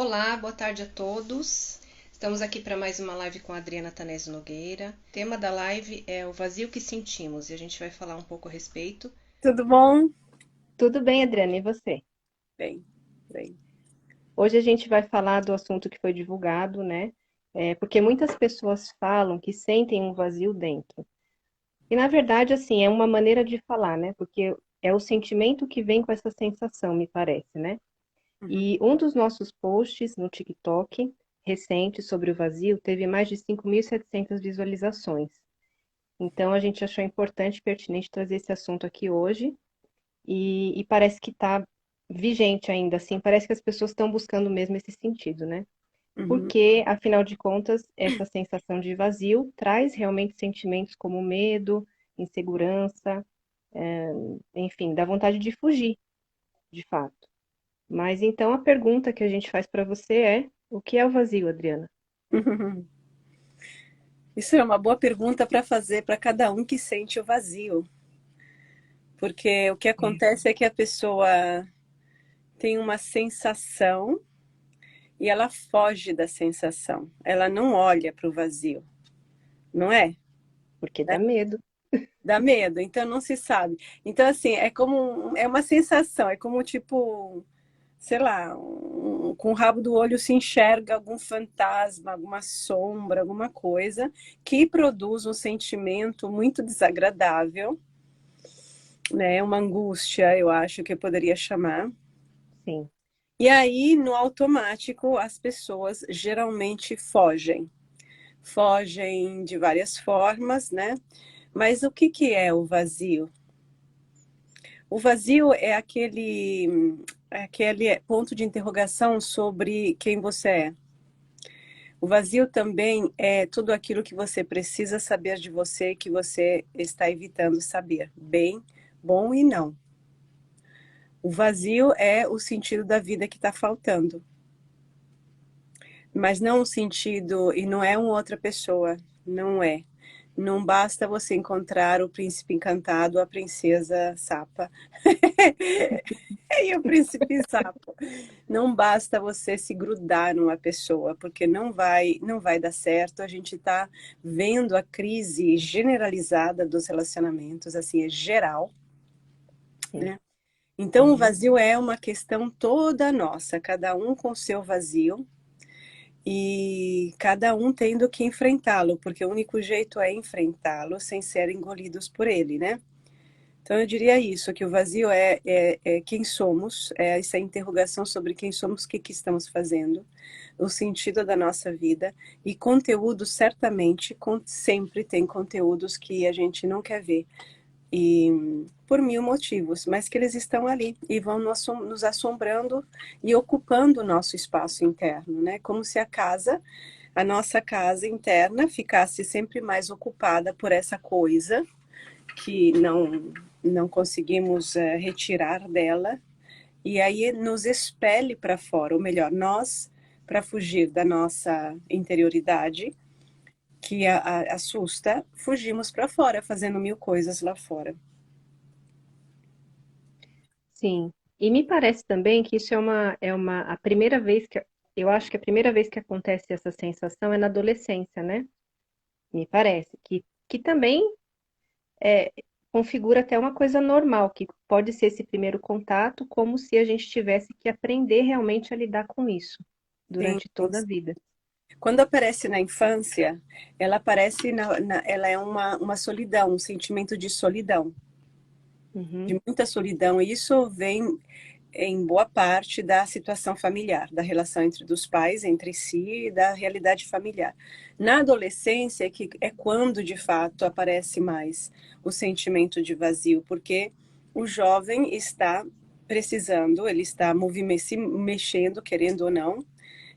Olá, boa tarde a todos. Estamos aqui para mais uma live com a Adriana Tanese Nogueira. O tema da live é o vazio que sentimos e a gente vai falar um pouco a respeito. Tudo bom? Tudo bem, Adriana, e você? Bem, bem. Hoje a gente vai falar do assunto que foi divulgado, né? Porque muitas pessoas falam que sentem um vazio dentro. E na verdade, assim, é uma maneira de falar, né? Porque é o sentimento que vem com essa sensação, me parece, né? Uhum. E um dos nossos posts no TikTok, recente, sobre o vazio, teve mais de 5.700 visualizações. Então, a gente achou importante e pertinente trazer esse assunto aqui hoje. E parece que está vigente ainda, assim, parece que as pessoas estão buscando mesmo esse sentido, né? Uhum. Porque, afinal de contas, essa sensação de vazio traz realmente sentimentos como medo, insegurança, enfim, dá vontade de fugir, de fato. Mas então a pergunta que a gente faz para você é: o que é o vazio, Adriana? Isso é uma boa pergunta para fazer para cada um que sente o vazio, porque o que É. acontece é que a pessoa tem uma sensação e ela foge da sensação, ela não olha para o vazio, não é? Porque dá medo. Dá medo, então não se sabe. Então, assim, é como é uma sensação, é como tipo, sei lá, com o rabo do olho se enxerga algum fantasma, alguma sombra, alguma coisa que produz um sentimento muito desagradável, né? Uma angústia, eu acho que eu poderia chamar. Sim, E aí, no automático, as pessoas geralmente fogem. Fogem de várias formas, né? Mas o que que é o vazio? O vazio é aquele ponto de interrogação sobre quem você é. O vazio também é tudo aquilo que você precisa saber de você que você está evitando saber, bem, bom e não. O vazio é o sentido da vida que está faltando, mas não o sentido, e não é uma outra pessoa, não é. Não basta você encontrar o príncipe encantado, a princesa sapa e o príncipe sapo. Não basta você se grudar numa pessoa, porque não vai dar certo. A gente está vendo a crise generalizada dos relacionamentos, assim, é geral, sim. né? Então, o Uhum. vazio é uma questão toda nossa, cada um com seu vazio e cada um tendo que enfrentá-lo, porque o único jeito é enfrentá-lo sem ser engolidos por ele, né? Então, eu diria isso, que o vazio é quem somos, é essa interrogação sobre quem somos, o que, que estamos fazendo, o sentido da nossa vida, e conteúdo, certamente, sempre tem conteúdos que a gente não quer ver, e por mil motivos, mas que eles estão ali e vão nos assombrando e ocupando o nosso espaço interno, né? Como se a nossa casa interna, ficasse sempre mais ocupada por essa coisa que não conseguimos retirar dela e aí nos expele para fora, ou melhor, nós para fugir da nossa interioridade que assusta, fugimos para fora, fazendo mil coisas lá fora. Sim. E me parece também que isso a primeira vez eu acho que a primeira vez que acontece essa sensação é na adolescência, né? Me parece que também é, configura até uma coisa normal, que pode ser esse primeiro contato, como se a gente tivesse que aprender realmente a lidar com isso Sim, durante toda a vida. quando aparece na infância, ela aparece ela é uma solidão, um sentimento de solidão, Uhum, de muita solidão. E isso vem em boa parte da situação familiar, da relação entre dos pais entre si e da realidade familiar. Na adolescência que é quando de fato aparece mais o sentimento de vazio, porque o jovem está precisando, ele está se mexendo, querendo ou não,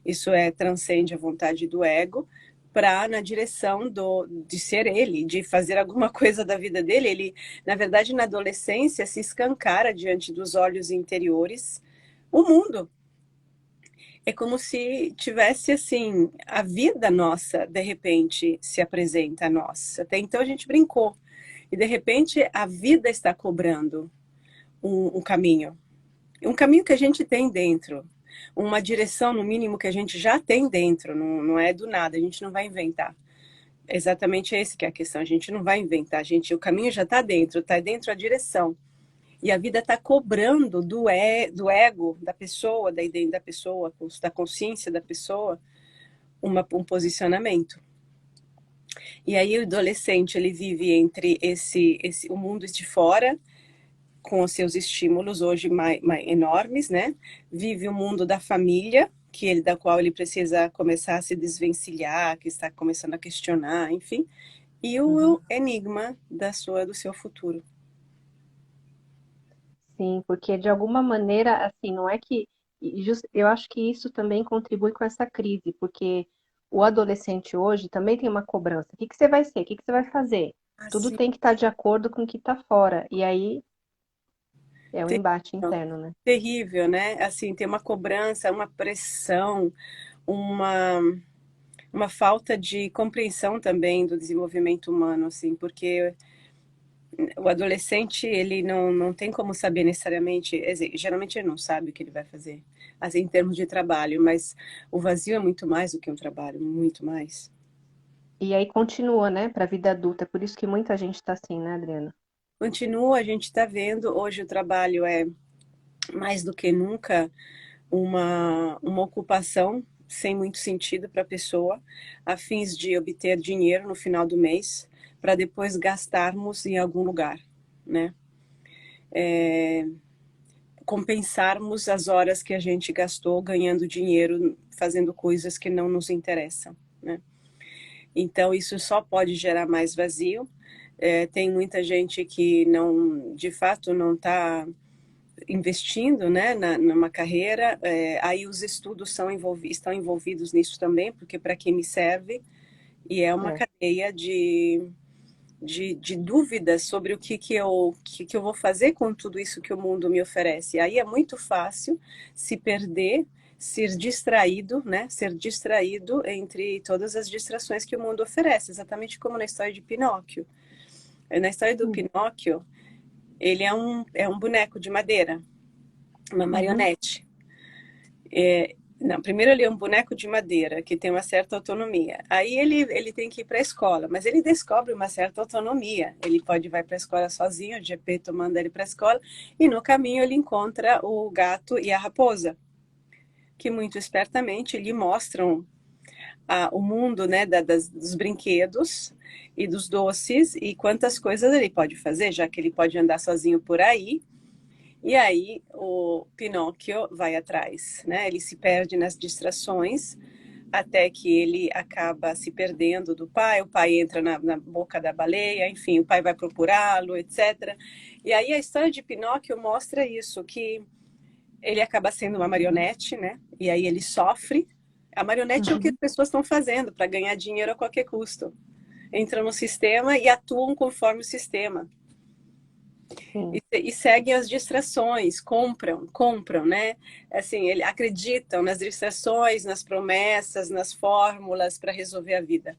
isso transcende a vontade do ego, para na direção de ser ele, de fazer alguma coisa da vida dele. Ele, na verdade, na adolescência, se escancara diante dos olhos interiores o mundo. É como se tivesse assim, a vida nossa, de repente, se apresenta a nós. Até então a gente brincou. E de repente a vida está cobrando um caminho. Um caminho que a gente tem dentro. uma direção, no mínimo, que a gente já tem dentro, não é do nada, a gente não vai inventar. Exatamente esse que é a questão, a gente não vai inventar, o caminho já está dentro a direção. E a vida está cobrando do ego da pessoa, da pessoa, da consciência da pessoa, um posicionamento. E aí o adolescente, ele vive entre o mundo de fora, com os seus estímulos hoje mais enormes, né? Vive o mundo da família, da qual ele precisa começar a se desvencilhar, que está começando a questionar, enfim. E Uhum. o enigma do seu futuro. Sim, porque de alguma maneira, assim, não é que. Eu acho que isso também contribui com essa crise, porque o adolescente hoje também tem uma cobrança. O que que você vai ser? O que que você vai fazer? Tudo Assim, tem que estar de acordo com o que está fora. E aí é um embate interno, né? terrível, né? Assim, tem uma cobrança, uma pressão, uma, uma falta de compreensão também do desenvolvimento humano, assim, porque o adolescente, ele não tem como saber necessariamente, geralmente ele não sabe o que ele vai fazer, assim, em termos de trabalho, mas o vazio é muito mais do que um trabalho, muito mais. E aí continua, né, para a vida adulta. É por isso que muita gente está assim, né, Adriana? Continua, a gente está vendo, hoje o trabalho é mais do que nunca uma ocupação sem muito sentido para a pessoa, a fins de obter dinheiro no final do mês, para depois gastarmos em algum lugar, né? Compensarmos as horas que a gente gastou ganhando dinheiro, fazendo coisas que não nos interessam, né? Então, isso só pode gerar mais vazio. Tem muita gente que não, de fato, não está investindo, né, numa carreira, aí os estudos estão envolvidos nisso também, porque para que me serve? E é uma É. cadeia de dúvidas sobre que eu vou fazer com tudo isso que o mundo me oferece. Aí é muito fácil se perder, ser distraído, né? Ser distraído entre todas as distrações que o mundo oferece, exatamente como na história de Pinóquio. Na história do Hum. Pinóquio, ele é um boneco de madeira, uma Uhum. marionete. Não, primeiro ele é um boneco de madeira que tem uma certa autonomia. Aí ele tem que ir para a escola, mas ele descobre uma certa autonomia. Ele pode vai para a escola sozinho, o Gepeto manda ele para a escola e no caminho ele encontra o gato e a raposa, que muito espertamente lhe mostram o mundo, né, dos brinquedos e dos doces e quantas coisas ele pode fazer, já que ele pode andar sozinho por aí. E aí o Pinóquio vai atrás, né? Ele se perde nas distrações até que ele acaba se perdendo do pai, o pai entra na boca da baleia, enfim, o pai vai procurá-lo, etc. E aí a história de Pinóquio mostra isso, que ele acaba sendo uma marionete, né? E aí ele sofre. A marionete é o que as Uhum. pessoas estão fazendo para ganhar dinheiro a qualquer custo. Entram no sistema e atuam conforme o sistema Sim. e seguem as distrações, compram, né? Assim, eles acreditam nas distrações, nas promessas, nas fórmulas para resolver a vida.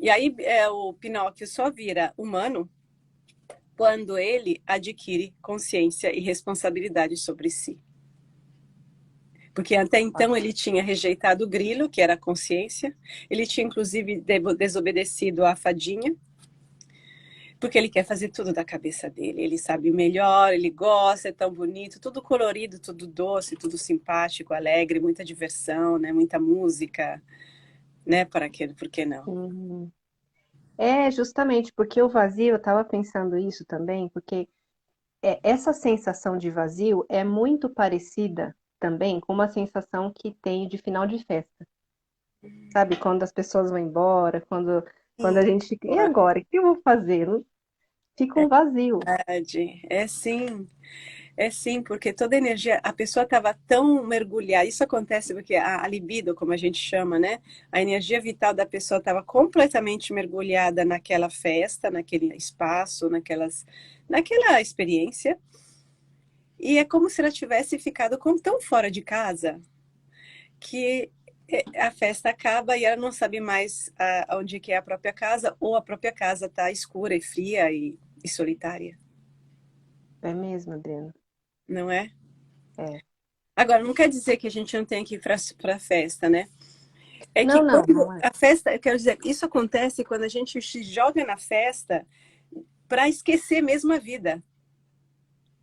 E aí o Pinóquio só vira humano quando ele adquire consciência e responsabilidade sobre si. Porque até então ele tinha rejeitado o grilo, que era a consciência, ele tinha inclusive desobedecido à fadinha, porque ele quer fazer tudo da cabeça dele. Ele sabe melhor, ele gosta, é tão bonito, tudo colorido, tudo doce, tudo simpático, alegre, muita diversão, né? Muita música, né? Por que não? Sim. É justamente porque o vazio, eu estava pensando isso também, porque essa sensação de vazio é muito parecida também com uma sensação que tem de final de festa. Sabe? Quando as pessoas vão embora, quando a Sim, gente fica, e agora? O que eu vou fazer? Fica um vazio. verdade. É sim, porque toda a energia, a pessoa estava tão mergulhada, isso acontece porque a libido, como a gente chama, né? A energia vital da pessoa estava completamente mergulhada naquela festa, naquele espaço, naquela experiência, e é como se ela tivesse ficado tão fora de casa que a festa acaba e ela não sabe mais onde que é a própria casa, ou a própria casa está escura e fria e solitária, É mesmo, Adriana. não é? É. Agora, não quer dizer que a gente não tem que ir para a festa, né? É que Não, não, quando não é. a festa, eu quero dizer, isso acontece quando a gente se joga na festa para esquecer mesmo a vida.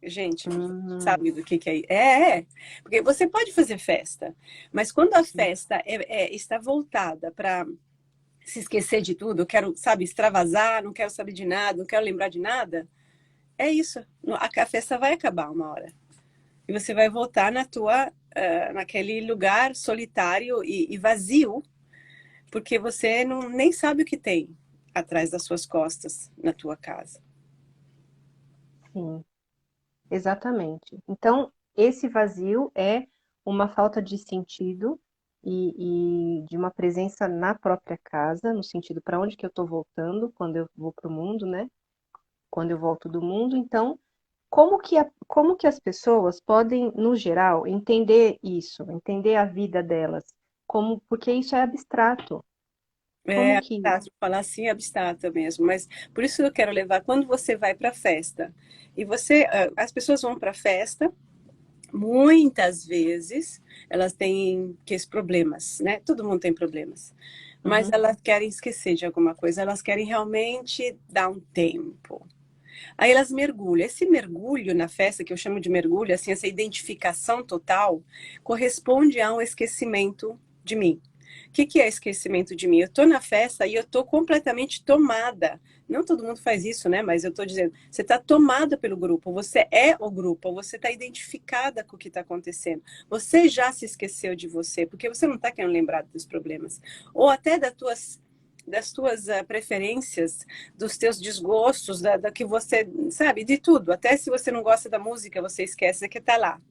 Gente, Hum, sabe do que é? Porque você pode fazer festa, mas quando a festa está voltada para se esquecer de tudo, eu quero, sabe, extravasar, não quero saber de nada, não quero lembrar de nada, é isso. A festa vai acabar uma hora. E você vai voltar naquele lugar solitário e vazio, porque você não, nem sabe o que tem atrás das suas costas na tua casa. sim, exatamente. Então, esse vazio é uma falta de sentido e de uma presença na própria casa, no sentido para onde que eu estou voltando quando eu vou para o mundo, né? Quando eu volto do mundo. Então, como que as pessoas podem, no geral, entender isso, entender a vida delas? Como, porque isso é abstrato. É Como que. abstrato, falar assim é abstrato mesmo, mas por isso eu quero levar, quando você vai para a festa, e as pessoas vão para a festa, muitas vezes elas têm problemas, né? Todo mundo tem problemas, mas Uhum, elas querem esquecer de alguma coisa, elas querem realmente dar um tempo. Aí elas mergulham. Esse mergulho na festa, que eu chamo de mergulho, assim, essa identificação total, corresponde a um esquecimento de mim. O que é esquecimento de mim? Eu estou na festa e eu estou completamente tomada. Não todo mundo faz isso, né? Mas eu estou dizendo, você está tomada pelo grupo, você é o grupo, você está identificada com o que está acontecendo. Você já se esqueceu de você, porque você não está querendo lembrar dos problemas. Ou até das tuas preferências, dos teus desgostos, da que você, sabe, de tudo. Até se você não gosta da música, você esquece que está lá.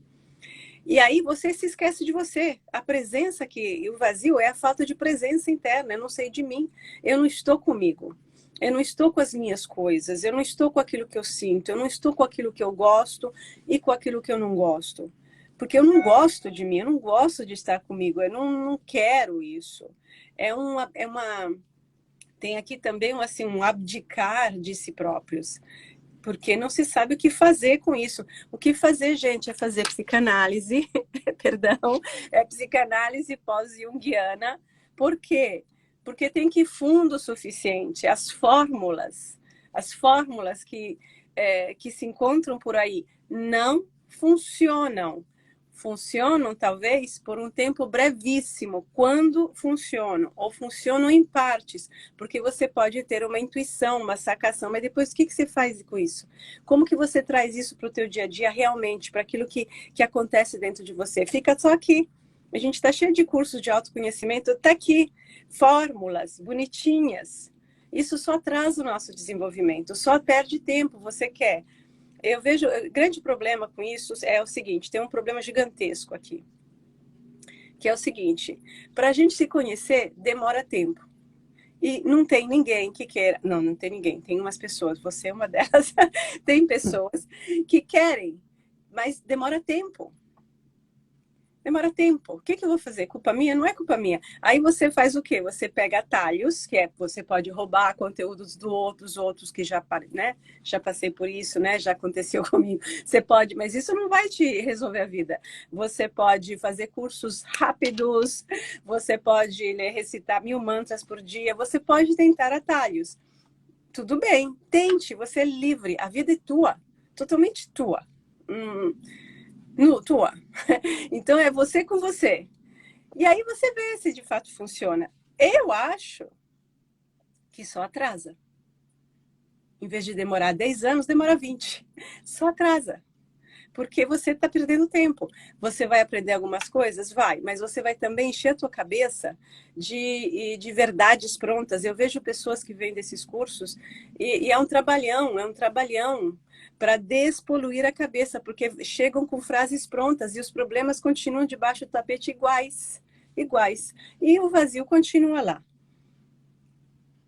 E aí você se esquece de você. A presença e o vazio é a falta de presença interna. Eu não sei de mim. Eu não estou comigo. Eu não estou com as minhas coisas. Eu não estou com aquilo que eu sinto. Eu não estou com aquilo que eu gosto e com aquilo que eu não gosto. Porque eu não gosto de mim. Eu não gosto de estar comigo. Eu não quero isso. É uma tem aqui também assim, um abdicar de si próprios, porque não se sabe o que fazer com isso. O que fazer, gente, é fazer psicanálise, perdão, é psicanálise pós-junguiana. Por quê? Porque tem que ir fundo o suficiente. As fórmulas que se encontram por aí não funcionam. Funcionam, talvez, por um tempo brevíssimo, quando funcionam, ou funcionam em partes, porque você pode ter uma intuição, uma sacação, mas depois o que você faz com isso? Como que você traz isso para o teu dia a dia realmente, para aquilo que acontece dentro de você? Fica só aqui. A gente está cheio de cursos de autoconhecimento, está aqui, fórmulas bonitinhas. Isso só atrasa o nosso desenvolvimento, só perde tempo. Você quer. Eu vejo, o grande problema com isso é o seguinte: tem um problema gigantesco aqui, que é o seguinte: para a gente se conhecer, demora tempo. E não tem ninguém que queira. Não, não tem ninguém. Tem umas pessoas, você é uma delas. Tem pessoas que querem, mas demora tempo. Demora tempo. O que eu vou fazer? Culpa minha? Não é culpa minha. Aí você faz o quê? Você pega atalhos, que é você pode roubar conteúdos dos outros que né? Já passei por isso, né? Já aconteceu comigo. Você pode, mas isso não vai te resolver a vida. Você pode fazer cursos rápidos, você pode, né, recitar 1.000 mantras por dia, você pode tentar atalhos. Tudo bem, tente, você é livre, a vida é tua, totalmente tua. Hum, tua. Então é você com você. E aí você vê se de fato funciona. Eu acho que só atrasa. Em vez de demorar 10 anos, demora 20. Só atrasa. Porque você está perdendo tempo. Você vai aprender algumas coisas? Vai, mas você vai também encher a tua cabeça de verdades prontas. Eu vejo pessoas que vêm desses cursos e é um trabalhão para despoluir a cabeça, porque chegam com frases prontas e os problemas continuam debaixo do tapete iguais, iguais. E o vazio continua lá.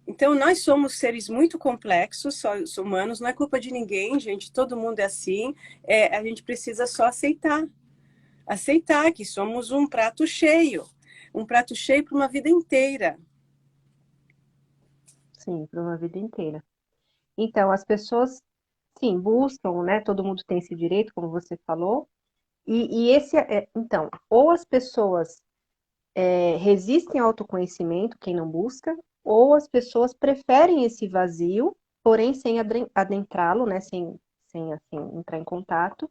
Então, nós somos seres muito complexos, só humanos, não é culpa de ninguém, gente, todo mundo é assim, a gente precisa só aceitar que somos um prato cheio para uma vida inteira. sim, para uma vida inteira. Então, as pessoas, sim, buscam, né? Todo mundo tem esse direito, como você falou, E esse então, ou as pessoas resistem ao autoconhecimento, quem não busca, ou as pessoas preferem esse vazio, porém sem adentrá-lo, né? Sem assim entrar em contato,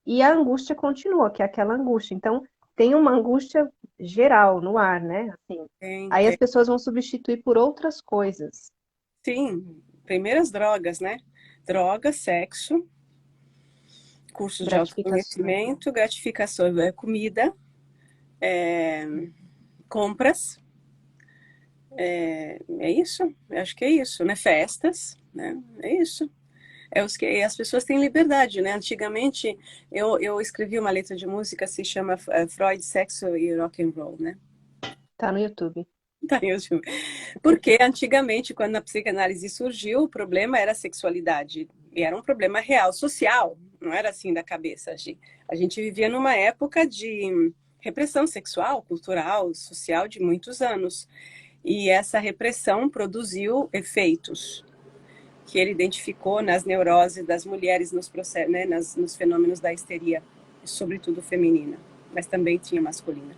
e a angústia continua, que é aquela angústia. Então, tem uma angústia geral no ar, né? Assim, Tem, aí as tem. pessoas vão substituir por outras coisas. Sim, primeiras drogas, né? Droga, sexo, curso de Gratificações. autoconhecimento, gratificação, comida, compras, é isso? Eu acho que é isso, né? Festas, né? É isso. É os que as pessoas têm liberdade, né? Antigamente eu escrevi uma letra de música se chama Freud, Sexo e Rock and Roll, né? Tá no YouTube. Tá, porque antigamente, quando a psicanálise surgiu, o problema era a sexualidade. E era um problema real, social, não era assim da cabeça. A gente vivia numa época de repressão sexual, cultural, social de muitos anos. E essa repressão produziu efeitos que ele identificou nas neuroses das mulheres, nos, processos, né, nos fenômenos da histeria, sobretudo feminina, mas também tinha masculina.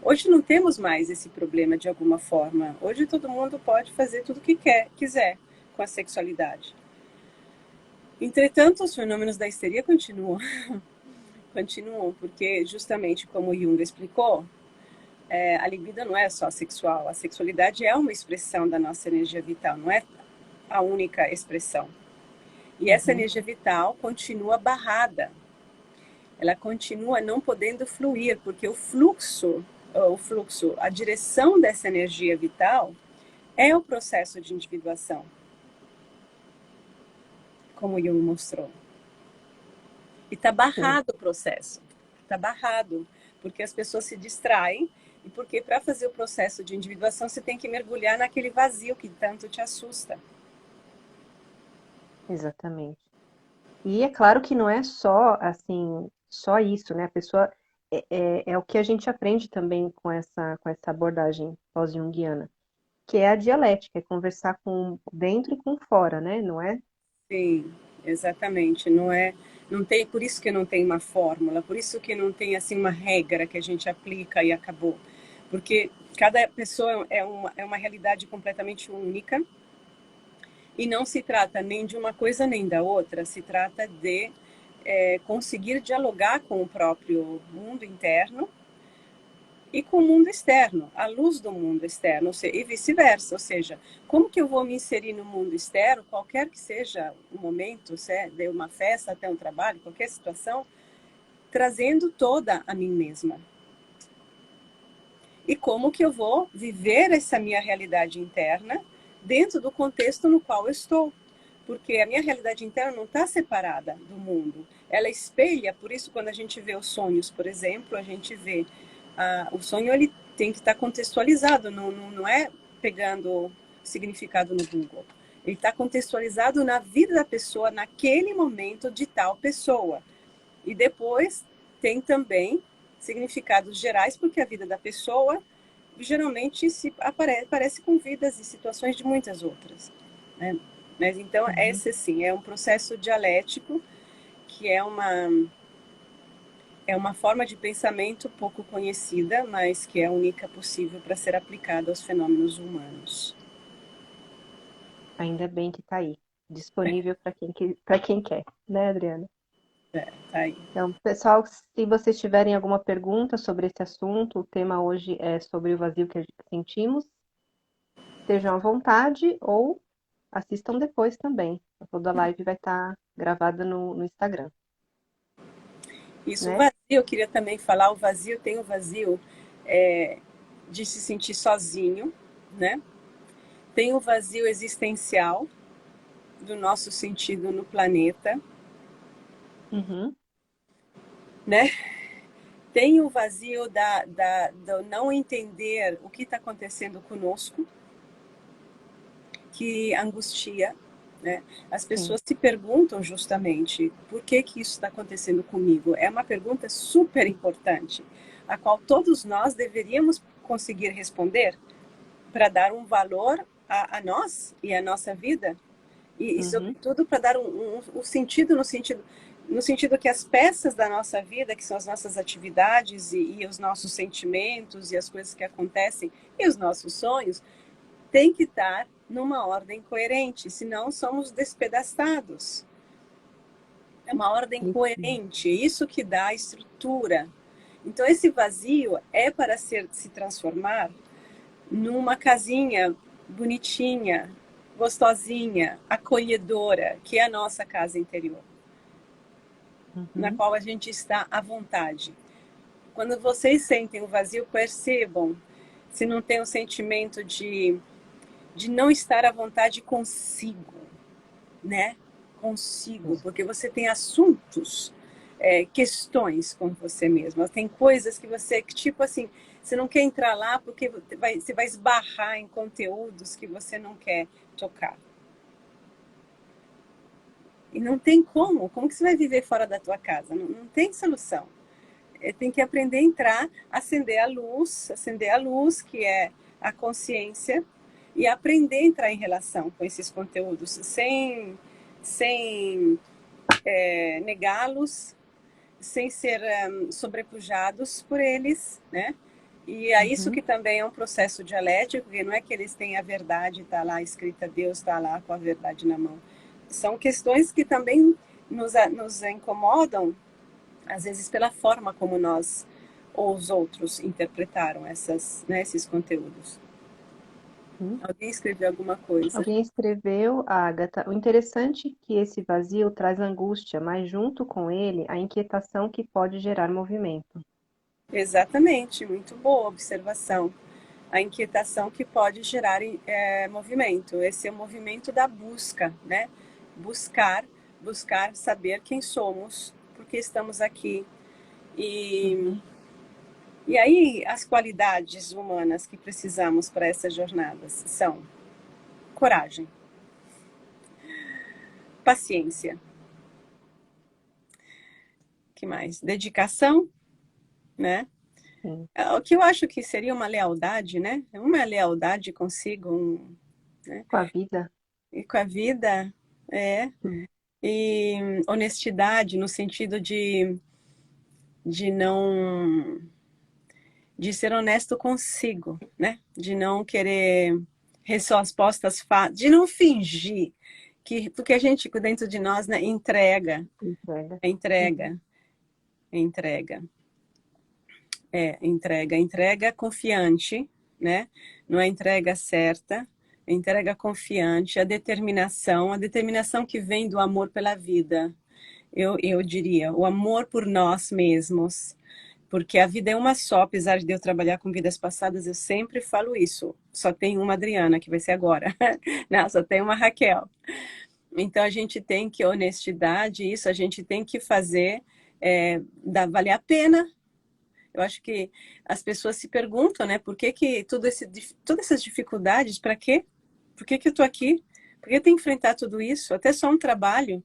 Hoje não temos mais esse problema de alguma forma. Hoje todo mundo pode fazer tudo o que quiser com a sexualidade. Entretanto, os fenômenos da histeria continuam, continuam, porque justamente como Jung explicou, a libido não é só sexual, a sexualidade é uma expressão da nossa energia vital, não é a única expressão. E essa Uhum. energia vital continua barrada, ela continua não podendo fluir, porque a direção dessa energia vital é o processo de individuação, como Jung mostrou. E está Sim, barrado o processo, está barrado, porque as pessoas se distraem e porque para fazer o processo de individuação você tem que mergulhar naquele vazio que tanto te assusta. exatamente. E é claro que não é só assim, só isso, né? A pessoa é o que a gente aprende também com essa abordagem pós-junguiana, que é a dialética, é conversar com dentro e com fora, né? Não é? Sim, exatamente. Não é, não tem, por isso que não tem uma fórmula, por isso que não tem assim uma regra que a gente aplica e acabou. Porque cada pessoa é uma realidade completamente única e não se trata nem de uma coisa nem da outra, se trata de conseguir dialogar com o próprio mundo interno e com o mundo externo, à luz do mundo externo, e vice-versa. Ou seja, como que eu vou me inserir no mundo externo, qualquer que seja o momento, se é de uma festa até um trabalho, qualquer situação, trazendo toda a mim mesma. E como que eu vou viver essa minha realidade interna dentro do contexto no qual eu estou. Porque a minha realidade interna não está separada do mundo. Ela espelha, por isso quando a gente vê os sonhos, por exemplo, a gente vê o sonho ele tem que estar contextualizado, não é pegando significado no Google. Ele está contextualizado na vida da pessoa, naquele momento de tal pessoa. E depois tem também significados gerais, porque a vida da pessoa geralmente aparece com vidas e situações de muitas outras. Né? Mas então, Uhum. esse sim é um processo dialético que é uma forma de pensamento pouco conhecida, mas que é única possível para ser aplicada aos fenômenos humanos. Ainda bem que está aí, disponível para quem quer, né, Adriana? Tá aí. Então, pessoal, se vocês tiverem alguma pergunta sobre esse assunto, o tema hoje é sobre o vazio que sentimos, estejam à vontade ou assistam depois também. Toda a live vai estar gravada no Instagram, Isso, o né? vazio, eu queria também falar, o vazio tem o vazio é, de se sentir sozinho, né? Tem o vazio existencial do nosso sentido no planeta, Uhum, né? Tem o vazio do não entender o que está acontecendo conosco, que angustia, né? As sim. pessoas se perguntam justamente por que isso está acontecendo comigo. É uma pergunta super importante, a qual todos nós deveríamos conseguir responder para dar um valor a nós e à nossa vida e Uhum, sobretudo, para dar um sentido no sentido. no sentido que as peças da nossa vida, que são as nossas atividades e os nossos sentimentos e as coisas que acontecem e os nossos sonhos, tem que estar numa ordem coerente, senão somos despedaçados. É uma ordem Isso. coerente, isso que dá a estrutura. Então, esse vazio é para se transformar numa casinha bonitinha, gostosinha, acolhedora, que é a nossa casa interior, na Uhum. qual a gente está à vontade. Quando vocês sentem o vazio, percebam se não tem um sentimento de não estar à vontade consigo, né? Consigo, porque você tem assuntos, questões com você mesma. Tem coisas que você, tipo assim, você não quer entrar lá porque você vai esbarrar em conteúdos que você não quer tocar. E não tem como. Como que você vai viver fora da tua casa? Não tem solução. Tem que aprender a entrar, acender a luz, que é a consciência, e aprender a entrar em relação com esses conteúdos, sem negá-los, sem ser sobrepujados por eles, né? E é isso que Uhum. também é um processo dialético, porque não é que eles têm a verdade, está lá escrita, Deus está lá com a verdade na mão. São questões que também nos incomodam, às vezes pela forma como nós ou os outros interpretaram né, esses conteúdos. Uhum. Alguém escreveu alguma coisa? Alguém escreveu, Agatha, o interessante é que esse vazio traz angústia, mas junto com ele a inquietação que pode gerar movimento. Exatamente, muito boa observação. A inquietação que pode gerar movimento. Esse é o movimento da busca, né? Buscar, buscar saber quem somos, por que estamos aqui. E, Uhum. e aí, as qualidades humanas que precisamos para essas jornadas são coragem, paciência, que mais? Dedicação, né? Sim. O que eu acho que seria uma lealdade, né? Uma lealdade consigo, né? Com a vida. E com a vida, é. Uhum. E honestidade no sentido de não de ser honesto consigo, né? De não querer respostas fáceis, de não fingir que porque a gente dentro de nós, né, entrega, Entrega. é Uhum. entrega, é entrega, entrega confiante, né? Não é entrega certa, é entrega confiante, a determinação que vem do amor pela vida. Eu diria, o amor por nós mesmos, porque a vida é uma só, apesar de eu trabalhar com vidas passadas, eu sempre falo isso. Só tem uma Adriana, que vai ser agora. Não, só tem uma Raquel. Então a gente tem que, honestidade, isso a gente tem que fazer, valer a pena. Eu acho que as pessoas se perguntam, né, por que que todas essas dificuldades, para quê? Por que que eu estou aqui? Por que eu tenho que enfrentar tudo isso? Até só um trabalho.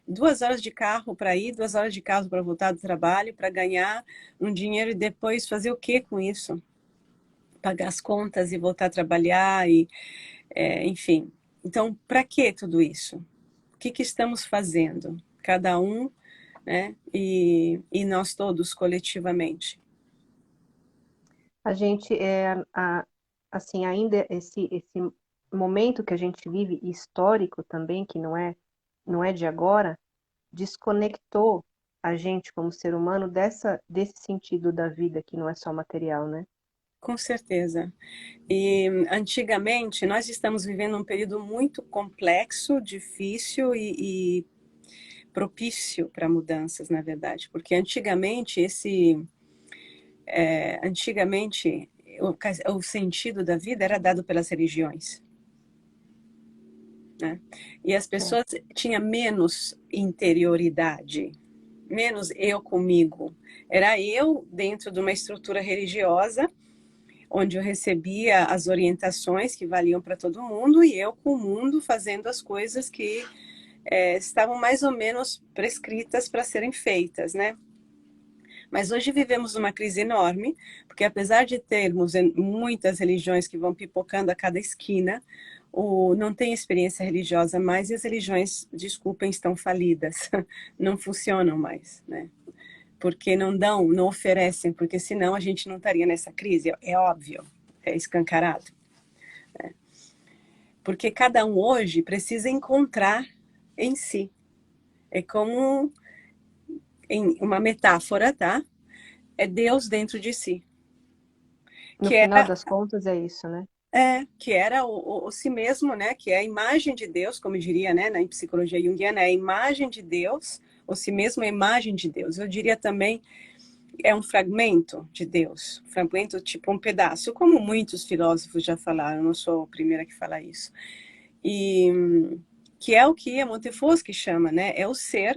2 horas de carro para ir, 2 horas de carro para voltar do trabalho, para ganhar um dinheiro e depois fazer o que com isso? Pagar as contas e voltar a trabalhar e, enfim. Então, para que tudo isso? O que que estamos fazendo? Cada um, né? E nós todos coletivamente. A gente assim, ainda esse momento que a gente vive histórico também, que não é de agora, desconectou a gente como ser humano desse sentido da vida que não é só material, né? Com certeza. E antigamente nós estamos vivendo um período muito complexo, difícil e propício para mudanças, na verdade, porque antigamente o sentido da vida era dado pelas religiões, né? E as É. pessoas tinham menos interioridade, menos eu comigo. Era eu dentro de uma estrutura religiosa, onde eu recebia as orientações que valiam para todo mundo e eu com o mundo fazendo as coisas que estavam mais ou menos prescritas para serem feitas, né? Mas hoje vivemos uma crise enorme, porque apesar de termos muitas religiões que vão pipocando a cada esquina, não tem experiência religiosa mais e as religiões, desculpem, estão falidas, não funcionam mais, né? Porque não dão, não oferecem, porque senão a gente não estaria nessa crise, é óbvio, é escancarado. Porque cada um hoje precisa encontrar em si. É como, em uma metáfora, tá? É Deus dentro de si. No Que final era, das contas é isso, né? que era o si mesmo, né? Que é a imagem de Deus, como diria, né? Na psicologia junguiana, é a imagem de Deus, o si mesmo é a imagem de Deus. Eu diria também, é um fragmento de Deus. Fragmento, tipo um pedaço, como muitos filósofos já falaram, eu não sou a primeira que fala isso. E que é o que a Montefoschi chama, né? É o ser,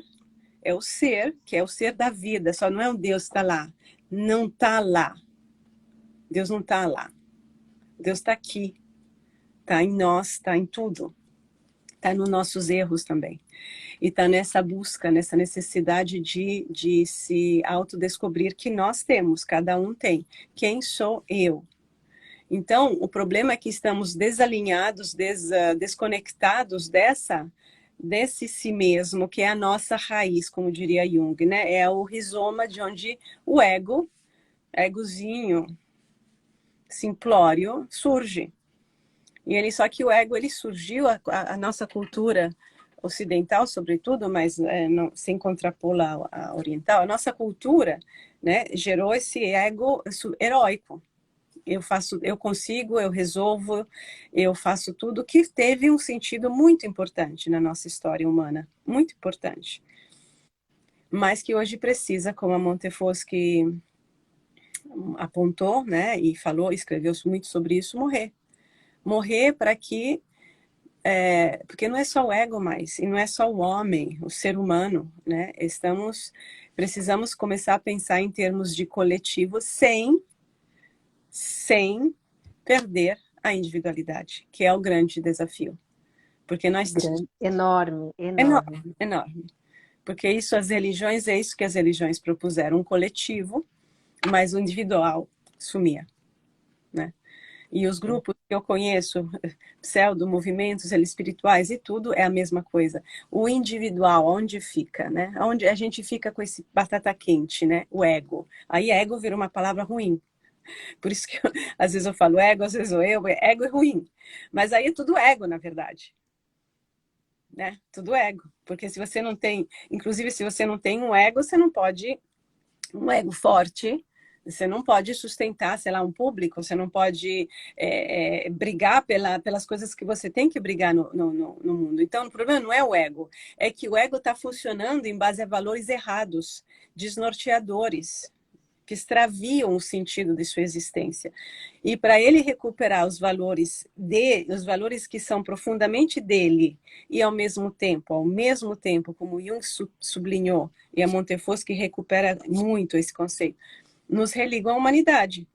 que é o ser da vida, só não é o Deus que está lá. Não está lá. Deus não está lá. Deus está aqui, está em nós, está em tudo. Está nos nossos erros também. E está nessa busca, nessa necessidade de se autodescobrir que nós temos, cada um tem. Quem sou eu? Então, o problema é que estamos desalinhados, desconectados desse si mesmo, que é a nossa raiz, como diria Jung, né? É o rizoma de onde o egozinho simplório, surge. E ele, só que o ego, ele surgiu, a nossa cultura ocidental, sobretudo, mas não, sem contrapô-la à oriental, a nossa cultura, né, gerou esse ego heróico. Eu faço, eu consigo, eu resolvo, eu faço tudo, que teve um sentido muito importante na nossa história humana, muito importante. Mas que hoje precisa, como a Montefoschi apontou, né, e falou, escreveu muito sobre isso, morrer. Morrer para que porque não é só o ego mais, e não é só o homem, o ser humano, né? Precisamos começar a pensar em termos de coletivo sem perder a individualidade, que é o grande desafio. Porque nós Grande, enorme, enorme, enorme. enorme. Porque isso as religiões é isso que as religiões propuseram, um coletivo, mas o individual sumia, né? E os Sim, grupos que eu conheço, pseudo-movimentos espirituais e tudo, é a mesma coisa. O individual, onde fica, né? Onde a gente fica com esse batata quente, né? O ego. Aí ego vira uma palavra ruim. Por isso que às vezes eu falo ego, às vezes eu, ego é ruim. Mas aí é tudo ego, na verdade. Né? Tudo ego. Porque se você não tem, inclusive se você não tem um ego, você não pode, um ego forte, você não pode sustentar, sei lá, um público, você não pode brigar pelas coisas que você tem que brigar no mundo. Então, o problema não é o ego, é que o ego está funcionando em base a valores errados, desnorteadores, que extraviam o sentido de sua existência. E para ele recuperar os valores que são profundamente dele, e ao mesmo tempo, como Jung sublinhou, e a Montefoschi recupera muito esse conceito, nos religam à humanidade.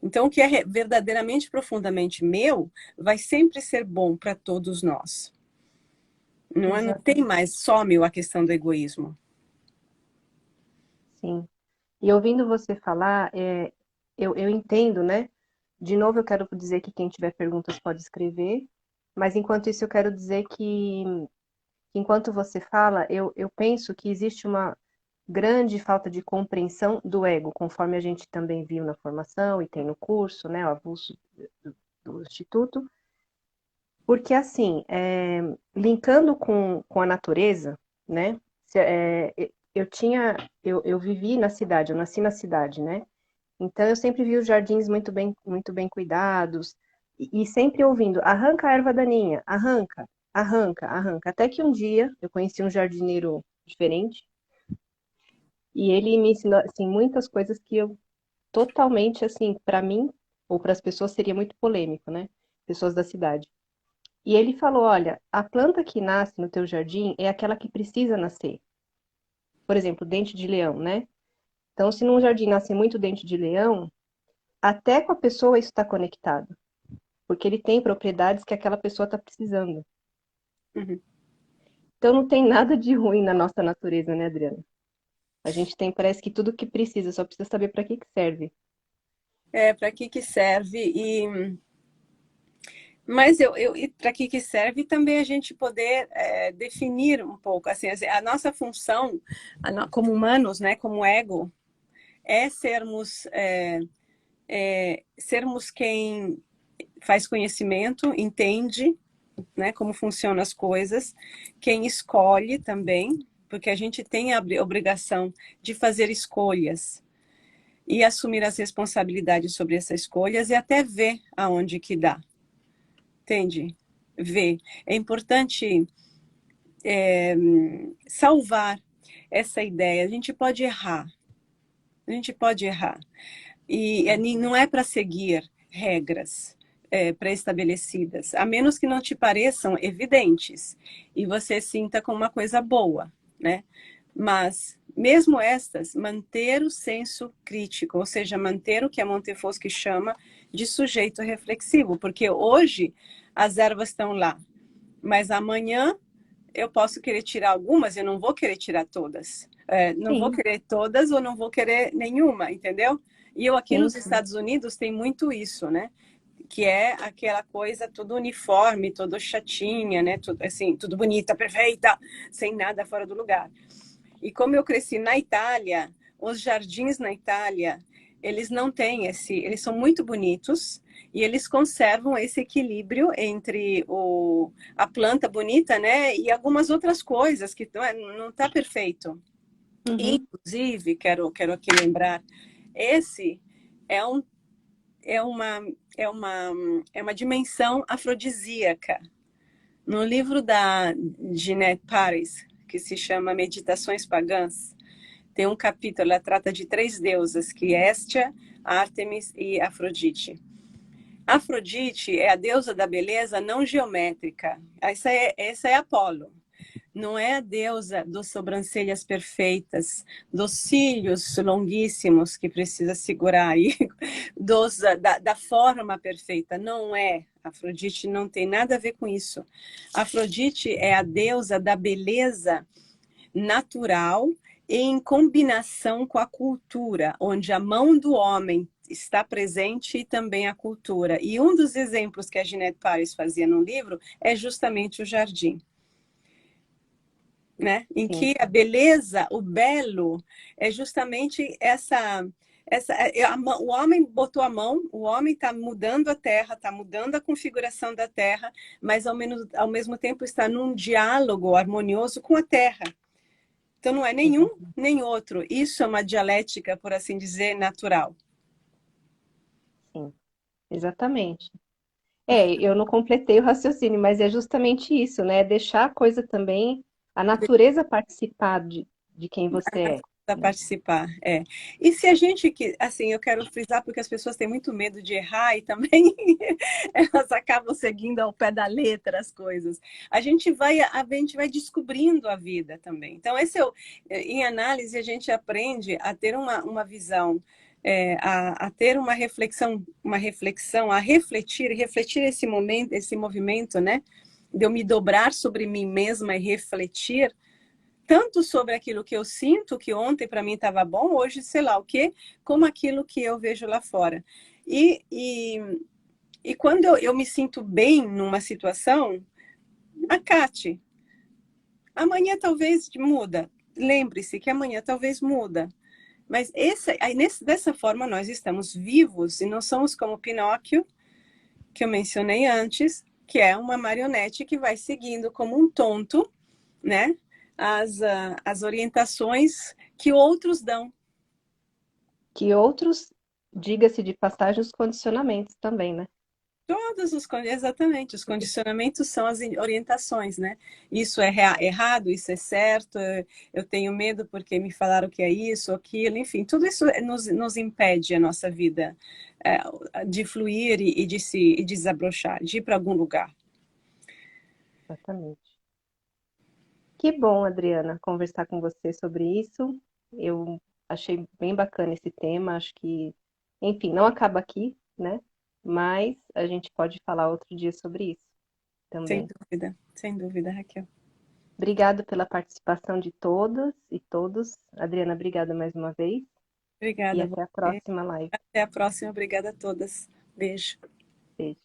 Então, o que é verdadeiramente profundamente meu vai sempre ser bom para todos nós. Não tem exatamente. mais só meu a questão do egoísmo. Sim. E ouvindo você falar, eu entendo, né? De novo, eu quero dizer que quem tiver perguntas pode escrever, mas enquanto isso, eu quero dizer que, enquanto você fala, eu penso que existe uma grande falta de compreensão do ego, conforme a gente também viu na formação e tem no curso, né? O avulso do Instituto, porque assim, linkando com a natureza, né? Eu tinha, eu vivi na cidade, eu nasci na cidade, né? Então eu sempre vi os jardins muito bem cuidados e sempre ouvindo, arranca a erva daninha, arranca, arranca, arranca. Até que um dia eu conheci um jardineiro diferente e ele me ensinou assim muitas coisas que eu totalmente assim, para mim ou para as pessoas seria muito polêmico, né? Pessoas da cidade. E ele falou, olha, a planta que nasce no teu jardim é aquela que precisa nascer. Por exemplo, dente de leão, né? Então, se num jardim nasce muito dente de leão, até com a pessoa isso está conectado. Porque ele tem propriedades que aquela pessoa está precisando. Uhum. Então não tem nada de ruim na nossa natureza, né, Adriana? A gente tem, parece que tudo que precisa, só precisa saber para que serve. Para que serve? E Mas para que serve também a gente poder definir um pouco, assim, a nossa função como humanos, né, como ego, é sermos quem faz conhecimento, entende, né, como funcionam as coisas, quem escolhe também, porque a gente tem a obrigação de fazer escolhas e assumir as responsabilidades sobre essas escolhas e até ver aonde que dá, entende? Ver. É importante salvar essa ideia. A gente pode errar. E não é para seguir regras pré-estabelecidas, a menos que não te pareçam evidentes e você sinta como uma coisa boa, né? Mas, mesmo estas, manter o senso crítico, ou seja, manter o que a Montefoschi chama de sujeito reflexivo, porque hoje as ervas estão lá, mas amanhã eu posso querer tirar algumas, eu não vou querer tirar todas. Não vou Sim, querer todas ou não vou querer nenhuma, entendeu? E eu aqui sim, nos sim. Estados Unidos tem muito isso, né? Que é aquela coisa tudo uniforme, tudo chatinha, né? Tudo, assim, tudo bonita, perfeita, sem nada fora do lugar. E como eu cresci na Itália, os jardins na Itália, eles não têm eles são muito bonitos e eles conservam esse equilíbrio entre a planta bonita, né, e algumas outras coisas que não tá perfeito. E, Uhum. inclusive, quero aqui lembrar, esse é um é uma é uma é uma dimensão afrodisíaca. No livro da Jeanette Paris, que se chama Meditações Pagãs, tem um capítulo, ela trata de três deusas, que é Hestia, Ártemis e Afrodite. Afrodite é a deusa da beleza não geométrica. Essa é Apolo. Não é a deusa das sobrancelhas perfeitas, dos cílios longuíssimos que precisa segurar aí, da forma perfeita. Não é. Afrodite não tem nada a ver com isso. Afrodite é a deusa da beleza natural em combinação com a cultura, onde a mão do homem está presente e também a cultura. E um dos exemplos que a Jeanette Paris fazia no livro é justamente o jardim, né? Em Sim. que a beleza, o belo, é justamente o homem botou a mão, o homem está mudando a terra, está mudando a configuração da terra, mas ao mesmo tempo está num diálogo harmonioso com a terra. Então, não é nenhum Exatamente. nem outro. Isso é uma dialética, por assim dizer, natural. Sim, exatamente. Eu não completei o raciocínio, mas é justamente isso, né? Deixar a coisa também, a natureza participar de quem você é, Para né? participar, é. E se a gente que, assim, eu quero frisar porque as pessoas têm muito medo de errar e também elas acabam seguindo ao pé da letra as coisas. A gente vai descobrindo a vida também. Então, em análise a gente aprende a ter uma visão, a ter uma reflexão, a refletir esse momento, esse movimento, né? De eu me dobrar sobre mim mesma e refletir tanto sobre aquilo que eu sinto, que ontem para mim estava bom, hoje sei lá o quê, como aquilo que eu vejo lá fora. E, e, e quando eu me sinto bem numa situação, acate. Amanhã talvez muda. Lembre-se que amanhã talvez muda. Mas dessa forma nós estamos vivos e não somos como Pinóquio, que eu mencionei antes, que é uma marionete que vai seguindo como um tonto, né? As orientações que outros dão. Que outros, diga-se de passagem, os condicionamentos também, né? Exatamente, os condicionamentos são as orientações, né? Isso é errado, isso é certo, eu tenho medo porque me falaram que é isso, aquilo, enfim, tudo isso nos impede a nossa vida de fluir e de se desabrochar, de ir para algum lugar. Exatamente. Que bom, Adriana, conversar com você sobre isso. Eu achei bem bacana esse tema. Acho que, enfim, não acaba aqui, né? Mas a gente pode falar outro dia sobre isso também. Sem dúvida, Raquel. Obrigada pela participação de todas e todos. Adriana, obrigada mais uma vez e Obrigada a até a você. próxima live. Até a próxima, obrigada a todas. Beijo. Beijo.